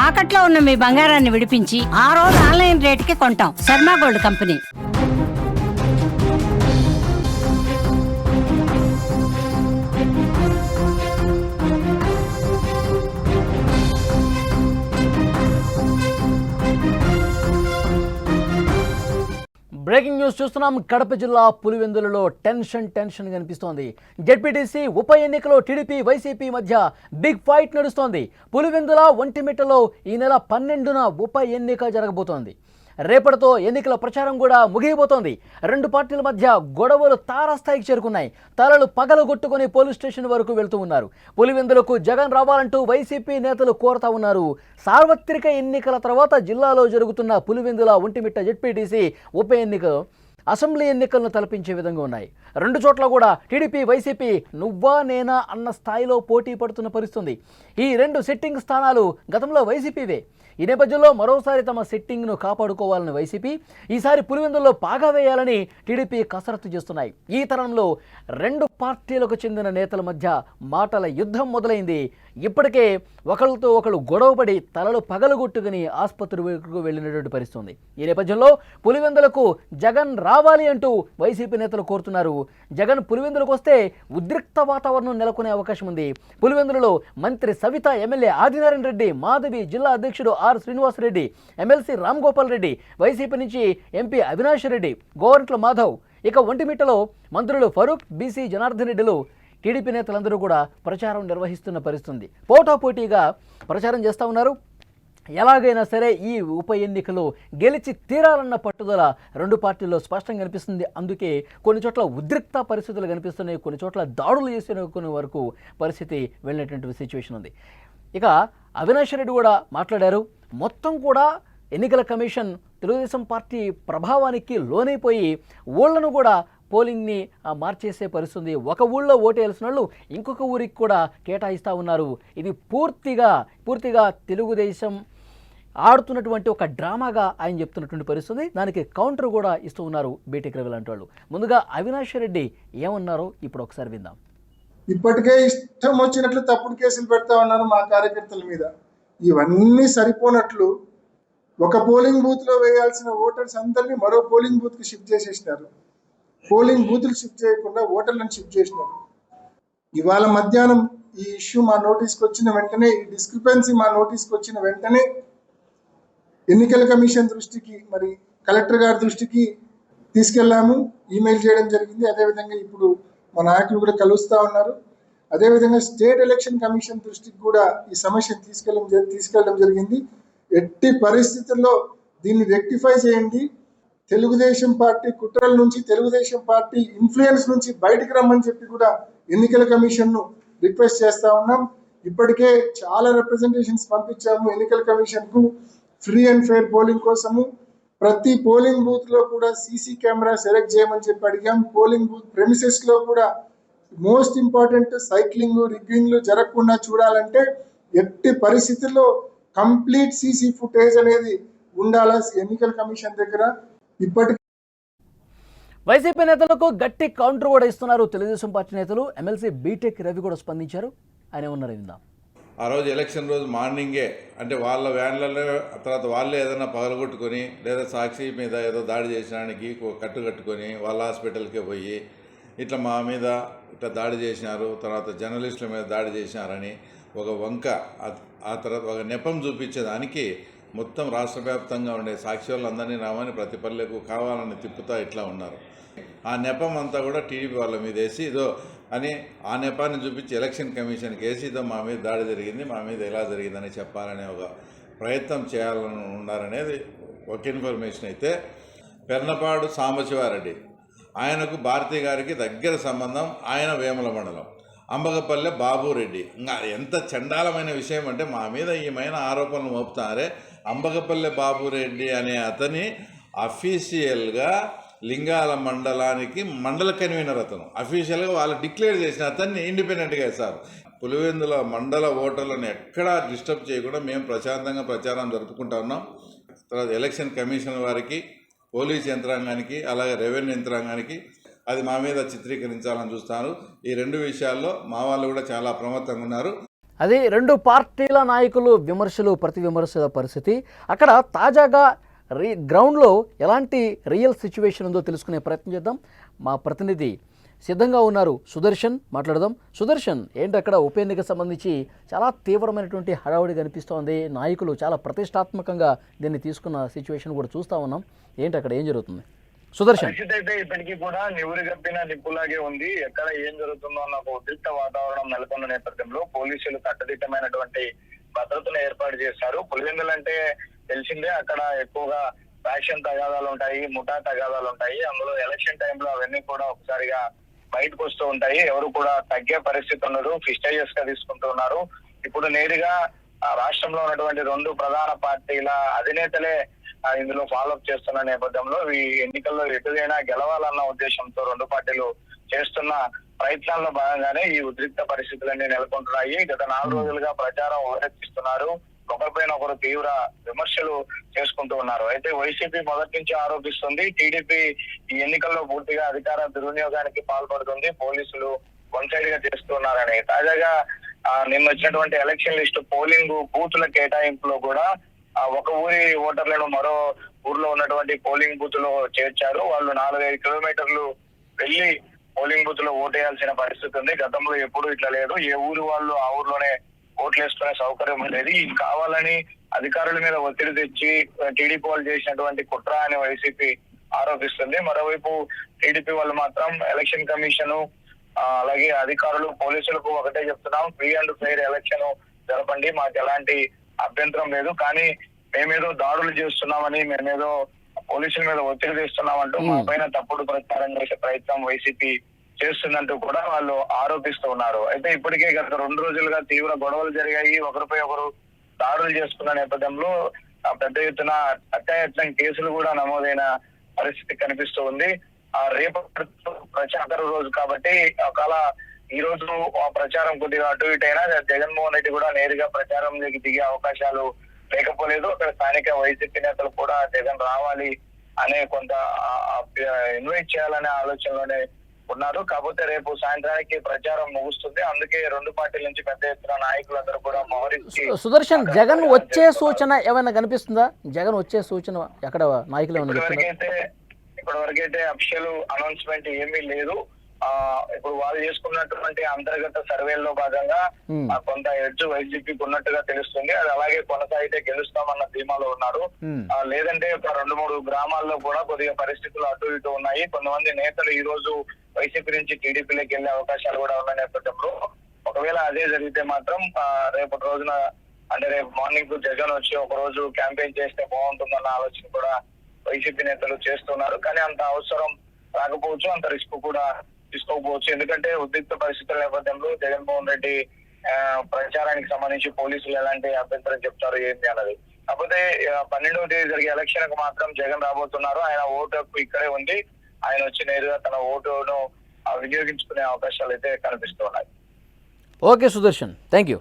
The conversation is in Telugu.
తాకట్లో ఉన్న మీ బంగారాన్ని విడిపించి ఆ రోజు ఆన్లైన్ రేటుకి కొంటాం. Sharma gold company. Breaking news చూస్తున్నాం. కడప జిల్లా పులివెందులలో టెన్షన్ కనిపిస్తోంది. జెడ్పీటీసీ ఉప ఎన్నికలో టీడీపీ వైసీపీ మధ్య బిగ్ ఫైట్ నడుస్తోంది. పులివెందుల ఒంటిమిట్టలో ఈ నెల 12న ఉప ఎన్నిక జరగబోతోంది. రేపటితో ఎన్నికల ప్రచారం కూడా ముగియబోతోంది. రెండు పార్టీల మధ్య గొడవలు తారాస్థాయికి చేరుకున్నాయి. తలలు పగలగొట్టుకుని పోలీస్ స్టేషన్ వరకు వెళ్తూ ఉన్నారు. పులివెందులకు జగన్ రావాలంటూ వైసీపీ నేతలు కోరుతా ఉన్నారు. సార్వత్రిక ఎన్నికల తర్వాత జిల్లాలో జరుగుతున్న పులివెందుల ఒంటిమిట్ట జెడ్పీటీసీ ఉప ఎన్నిక అసెంబ్లీ ఎన్నికలను తలపించే విధంగా ఉన్నాయి. రెండు చోట్ల కూడా టీడీపీ వైసీపీ నువ్వా నేనా అన్న స్థాయిలో పోటీ పడుతున్న పరిస్థితుంది. ఈ రెండు సిట్టింగ్ స్థానాలు గతంలో వైసీపీవే. ఈ నేపథ్యంలో మరోసారి తమ సిట్టింగ్ను కాపాడుకోవాలని వైసీపీ, ఈసారి పులివెందుల్లో పాగా వేయాలని టీడీపీ కసరత్తు చేస్తున్నాయి. ఈ తరుణంలో రెండు పార్టీలకు చెందిన నేతల మధ్య మాటల యుద్ధం మొదలైంది. ఇప్పటికే ఒకళ్ళతో ఒకళ్ళు గొడవపడి తలలు పగలగొట్టుకుని ఆసుపత్రికి వెళ్ళినటువంటి పరిస్థితుంది. ఈ నేపథ్యంలో పులివెందులకు జగన్ రావాలి అంటూ వైసీపీ నేతలు కోరుతున్నారు. జగన్ పులివెందులకు వస్తే ఉద్రిక్త వాతావరణం నెలకొనే అవకాశం ఉంది. పులివెందులలో మంత్రి సవిత, ఎమ్మెల్యే ఆదినారాయణ రెడ్డి, మాధవి, జిల్లా అధ్యక్షుడు R Srinivasa Reddy, MLC Ram Gopal Reddy, YCP నుంచి ఎంపీ అవినాష్ రెడ్డి, గోరంట్ల మాధవ్, ఇక ఒంటిమిట్టలో మంత్రులు ఫరూక్, బీసీ జనార్దన్ రెడ్డిలు, టీడీపీ నేతలందరూ కూడా ప్రచారం నిర్వహిస్తున్న పరిస్థితుంది. పోటాపోటీగా ప్రచారం చేస్తూ ఉన్నారు. ఎలాగైనా సరే ఈ ఉప ఎన్నికలో గెలిచి తీరాలన్న పట్టుదల రెండు పార్టీల్లో స్పష్టంగా కనిపిస్తుంది. అందుకే కొన్ని చోట్ల ఉద్రిక్త పరిస్థితులు కనిపిస్తున్నాయి. కొన్ని చోట్ల దాడులు చేసిన కొన్ని వరకు పరిస్థితి వెళ్ళినటువంటి సిచ్యువేషన్ ఉంది. ఇక అవినాష్ రెడ్డి కూడా మాట్లాడారు. మొత్తం కూడా ఎన్నికల కమిషన్ తెలుగుదేశం పార్టీ ప్రభావానికి లోనైపోయి ఊళ్ళను కూడా పోలింగ్ని మార్చేసే పరిస్థితుంది. ఒక ఊళ్ళో ఓటేయాల్సిన వాళ్ళు ఇంకొక ఊరికి కూడా కేటాయిస్తూ ఉన్నారు. ఇది పూర్తిగా తెలుగుదేశం ఆడుతున్నటువంటి ఒక డ్రామాగా ఆయన చెప్తున్నటువంటి పరిస్థితి. దానికి కౌంటర్ కూడా ఇస్తూ ఉన్నారు బీటెక్ రవి లాంటి వాళ్ళు. ముందుగా అవినాష్ రెడ్డి ఏమన్నారో ఇప్పుడు ఒకసారి విందాం. ఇప్పటికే ఇష్టం వచ్చినట్లు తప్పుడు కేసులు పెడతా ఉన్నారు మా కార్యకర్తల మీద. ఇవన్నీ సరిపోనట్లు ఒక పోలింగ్ బూత్ లో వేయాల్సిన ఓటర్స్ అందరినీ మరో పోలింగ్ బూత్ కి షిఫ్ట్ చేసేసినారు. పోలింగ్ బూతులు షిఫ్ట్ చేయకుండా ఓటర్లను షిఫ్ట్ చేసినారు. ఇవాళ మధ్యాహ్నం ఈ ఇష్యూ మా నోటీస్కి వచ్చిన వెంటనే, ఈ డిస్క్రిపెన్సీ మా నోటీస్కి వచ్చిన వెంటనే ఎన్నికల కమిషన్ దృష్టికి, మరి కలెక్టర్ గారి దృష్టికి తీసుకెళ్లాము. ఈమెయిల్ చేయడం జరిగింది. అదేవిధంగా ఇప్పుడు మా నాయకులు కూడా కలుస్తూ ఉన్నారు. అదేవిధంగా స్టేట్ ఎలక్షన్ కమిషన్ దృష్టికి కూడా ఈ సమస్యను తీసుకెళ్ళడం జరిగింది. ఎట్టి పరిస్థితుల్లో దీన్ని రెక్టిఫై చేయండి, తెలుగుదేశం పార్టీ కుట్రల నుంచి, తెలుగుదేశం పార్టీ ఇన్ఫ్లుయెన్స్ నుంచి బయటకు రమ్మని చెప్పి కూడా ఎన్నికల కమిషన్ ను రిక్వెస్ట్ చేస్తా ఉన్నాం. ఇప్పటికే చాలా రిప్రజెంటేషన్స్ పంపించాము ఎన్నికల కమిషన్ కు ఫ్రీ అండ్ ఫెయిర్ పోలింగ్ కోసము. ప్రతి పోలింగ్ బూత్ లో కూడా సీసీ కెమెరా సెలెక్ట్ చేయమని చెప్పి అడిగాం. పోలింగ్ బూత్ ప్రెమిసెస్ లో కూడా మోస్ట్ ఇంపార్టెంట్ సైక్లింగ్, రిగ్గింగ్లు జరగకుండా చూడాలంటే ఎట్టి పరిస్థితుల్లో కంప్లీట్ సీసీ ఫుటేజ్ అనేది ఉండాలా ఎన్నికల కమిషన్ దగ్గర. ఇప్పటికీ వైసీపీ నేతలకు గట్టి కౌంటర్ కూడా ఇస్తున్నారు తెలుగుదేశం పార్టీ నేతలు. ఎమ్మెల్సీ బీటెక్ రవి కూడా స్పందించారు. ఆయన ఉన్నారు విందాం. ఆ రోజు ఎలక్షన్ రోజు మార్నింగే, అంటే వాళ్ళ వ్యాన్లలో తర్వాత వాళ్ళే ఏదైనా పగలగొట్టుకొని లేదా సాక్షి మీద ఏదో దాడి చేసడానికి కట్టుకొని వాళ్ళ హాస్పిటల్కే పోయి ఇట్లా మా మీద ఇట్లా దాడి చేసినారు, తర్వాత జర్నలిస్టుల మీద దాడి చేసినారని ఒక వంక, ఆ తర్వాత ఒక నెపం చూపించేదానికి మొత్తం రాష్ట్ర వ్యాప్తంగా ఉండే సాక్షి వాళ్ళందరినీ రామని ప్రతి పల్లెకు కావాలని తిప్పుతా ఇట్లా ఉన్నారు. ఆ నెపం అంతా కూడా టీడీపీ వాళ్ళ మీద వేసి ఇదో అని ఆ నెపాన్ని చూపించి ఎలక్షన్ కమిషన్కి వేసి ఇదో మా మీద దాడి జరిగింది, మా మీద ఎలా జరిగిందని చెప్పాలనే ఒక ప్రయత్నం చేయాలని ఉన్నారనేది ఒక ఇన్ఫర్మేషన్. అయితే పెర్నపాడు సాంబశివారెడ్డి, ఆయనకు భారతి గారికి దగ్గర సంబంధం. ఆయన వేముల మండలం. అంబగపల్లె బాబురెడ్డి. ఇంకా ఎంత చండాలమైన విషయం అంటే మా మీద ఏమైనా ఆరోపణలు మోపుతారే. అంబగపల్లె బాబురెడ్డి అనే అతని అఫీషియల్గా లింగాల మండలానికి మండల కన్వీనర్, అతను అఫీషియల్గా వాళ్ళు డిక్లేర్ చేసిన అతన్ని ఇండిపెండెంట్గా వేశారు. పులివెందుల మండల ఓటర్లను ఎక్కడా డిస్టర్బ్ చేయకుండా మేము ప్రశాంతంగా ప్రచారం జరుపుకుంటా ఉన్నాం. తర్వాత ఎలక్షన్ కమిషన్ వారికి, పోలీస్ యంత్రాంగానికి, అలాగే రెవెన్యూ యంత్రాంగానికి అది మా మీద చిత్రీకరించాలని చూస్తారు. ఈ రెండు విషయాల్లో మా వాళ్ళు కూడా చాలా అప్రమత్తంగా ఉన్నారు. అది రెండు పార్టీల నాయకులు విమర్శలు ప్రతి విమర్శల పరిస్థితి. అక్కడ తాజాగా గ్రౌండ్లో ఎలాంటి రియల్ సిచ్యువేషన్ ఉందో తెలుసుకునే ప్రయత్నం చేద్దాం. మా ప్రతినిధి సిద్ధంగా ఉన్నారు, సుదర్శన్. మాట్లాడదాం. సుదర్శన్, ఏంటి అక్కడ ఉప ఎన్నికకు సంబంధించి చాలా తీవ్రమైనటువంటి హడావుడి కనిపిస్తోంది. నాయకులు చాలా ప్రతిష్టాత్మకంగా దీన్ని తీసుకున్న సిచ్యువేషన్ కూడా చూస్తూ ఉన్నాం. ఏంటి అక్కడ ఏం జరుగుతుంది సుదర్శన్? పరిస్థితి అయితే ఇప్పటికీ కూడా నివురు గప్పిన నిప్పులాగే ఉంది. ఎక్కడ ఏం జరుగుతుందో అన్న ఒక ఉద్రిక్త వాతావరణం నెలకొన్న నేపథ్యంలో పోలీసులు కట్టుదిట్టమైనటువంటి భద్రతను ఏర్పాటు చేశారు. పులివెందులు అంటే తెలిసిందే, అక్కడ ఎక్కువగా ఫ్యాక్షన్ తగాదాలు ఉంటాయి, ముఠా తగాదాలు ఉంటాయి. అందులో ఎలక్షన్ టైంలో అవన్నీ కూడా ఒకసారిగా బయటకు వస్తూ ఉంటాయి. ఎవరు కూడా తగ్గే పరిస్థితి ఉండదు, ఫిస్టైజెస్ గా తీసుకుంటూ ఉన్నారు. ఇప్పుడు నేరుగా రాష్ట్రంలో ఉన్నటువంటి రెండు ప్రధాన పార్టీల అధినేతలే ఇందులో ఫాలోఅప్ చేస్తున్న నేపథ్యంలో ఈ ఎన్నికల్లో ఎటుదైనా గెలవాలన్న ఉద్దేశంతో రెండు పార్టీలు చేస్తున్న ప్రయత్నాల్లో భాగంగానే ఈ ఉద్రిక్త పరిస్థితులన్నీ నెలకొంటున్నాయి. గత 4 రోజులుగా ప్రచారం హోరెత్తిస్తున్నారు. ఒకరిపైన ఒకరు తీవ్ర విమర్శలు చేసుకుంటూ ఉన్నారు. అయితే వైసీపీ మొదటి నుంచి ఆరోపిస్తుంది టీడీపీ ఈ ఎన్నికల్లో పూర్తిగా అధికార దుర్వినియోగానికి పాల్పడుతుంది, పోలీసులు వన్ సైడ్ గా చేస్తున్నారని. తాజాగా నిన్న వచ్చినటువంటి ఎలక్షన్ లిస్టు పోలింగ్ బూతుల కేటాయింపులో కూడా ఒక ఊరి ఓటర్లను మరో ఊర్లో ఉన్నటువంటి పోలింగ్ బూత్ లో చేర్చారు. వాళ్ళు 4-5 కిలోమీటర్లు వెళ్లి పోలింగ్ బూత్ లో ఓటేయాల్సిన పరిస్థితి ఉంది. గతంలో ఎప్పుడు ఇట్లా లేదు. ఏ ఊరు వాళ్ళు ఆ ఊర్లోనే ఓట్లు వేసుకునే సౌకర్యం ఉండేది. ఇది కావాలని అధికారుల మీద ఒత్తిడి తెచ్చి టీడీపీ వాళ్ళు చేసినటువంటి కుట్ర అని వైసీపీ ఆరోపిస్తుంది. మరోవైపు టీడీపీ వాళ్ళు మాత్రం ఎలక్షన్ కమిషన్ అలాగే అధికారులు పోలీసులకు ఒకటే చెప్తున్నాం, ఫ్రీ అండ్ ఫెయిర్ ఎలక్షన్ జరపండి, మాకు ఎలాంటి అభ్యంతరం లేదు, కానీ మేమేదో దాడులు చేస్తున్నామని, మేమేదో పోలీసుల మీద ఒత్తిడి తెస్తున్నామంటూ మా పైన తప్పుడు ప్రచారం చేసే ప్రయత్నం వైసీపీ చేస్తుందంటూ కూడా వాళ్ళు ఆరోపిస్తూ ఉన్నారు. అయితే ఇప్పటికే గత 2 రోజులుగా తీవ్ర గొడవలు జరిగాయి. ఒకరిపై ఒకరు దాడులు చేసుకున్న నేపథ్యంలో పెద్ద ఎత్తున అత్యాయత్నం కేసులు కూడా నమోదైన పరిస్థితి కనిపిస్తూ ఉంది. రేపు ప్రచార రోజు కాబట్టి ఒకవేళ ఈ రోజు ప్రచారం కొద్దిగా అటు ఇటు అయినా జగన్మోహన్ రెడ్డి కూడా నేరుగా ప్రచారంలోకి దిగే అవకాశాలు లేకపోలేదు. అక్కడ స్థానిక వైసీపీ నేతలు కూడా జగన్ రావాలి అనే కొంత ఇన్వైట్ చేయాలనే ఆలోచనలోనే ఉన్నారు. కాకపోతే రేపు సాయంత్రానికి ప్రచారం ముగుస్తుంది. అందుకే రెండు పార్టీల నుంచి పెద్ద ఎత్తున నాయకులందరూ కూడా మోహరించి. సుదర్శన్, జగన్ వచ్చే సూచన ఏమైనా కనిపిస్తుందా? జగన్ వచ్చే సూచన ఎక్కడ నాయకులు ఇప్పటివరకైతే అఫీషియల్ అనౌన్స్మెంట్ ఏమీ లేదు. ఇప్పుడు వాళ్ళు చేసుకున్నటువంటి అంతర్గత సర్వేల్లో భాగంగా కొంత ఎడ్జ్ వైసీపీకి ఉన్నట్టుగా తెలుస్తుంది. అది అలాగే కొనసాగితే గెలుస్తామన్న ధీమాలో ఉన్నారు. లేదంటే 2-3 గ్రామాల్లో కూడా కొద్దిగా పరిస్థితులు అటు ఇటు ఉన్నాయి. కొంతమంది నేతలు ఈ రోజు వైసీపీ నుంచి టీడీపీలోకి వెళ్లే అవకాశాలు కూడా ఉన్న నేపథ్యంలో ఒకవేళ అదే జరిగితే మాత్రం రేపటి రోజున అంటే రేపు మార్నింగ్ జగన్ వచ్చి ఒక రోజు క్యాంపెయిన్ చేస్తే బాగుంటుందన్న ఆలోచన కూడా వైసీపీ నేతలు చేస్తున్నారు. కానీ అంత అవసరం రాకపోవచ్చు, అంత రిస్క్ కూడా తీసుకోకపోవచ్చు. ఎందుకంటే ఉద్రిక్త పరిస్థితుల నేపథ్యంలో జగన్మోహన్ రెడ్డి ప్రచారానికి సంబంధించి పోలీసులు ఎలాంటి అభ్యంతరం చెప్తారు ఏంటి అన్నది. కాకపోతే 12వ తేదీ జరిగే ఎలక్షన్ కు మాత్రం జగన్ రాబోతున్నారు. ఆయన ఓటు హక్కు ఇక్కడే ఉంది. ఆయన వచ్చి నేరుగా తన ఓటును వినియోగించుకునే అవకాశాలు అయితే కనిపిస్తూ ఉన్నాయి. Okay Sudarshan, thank you.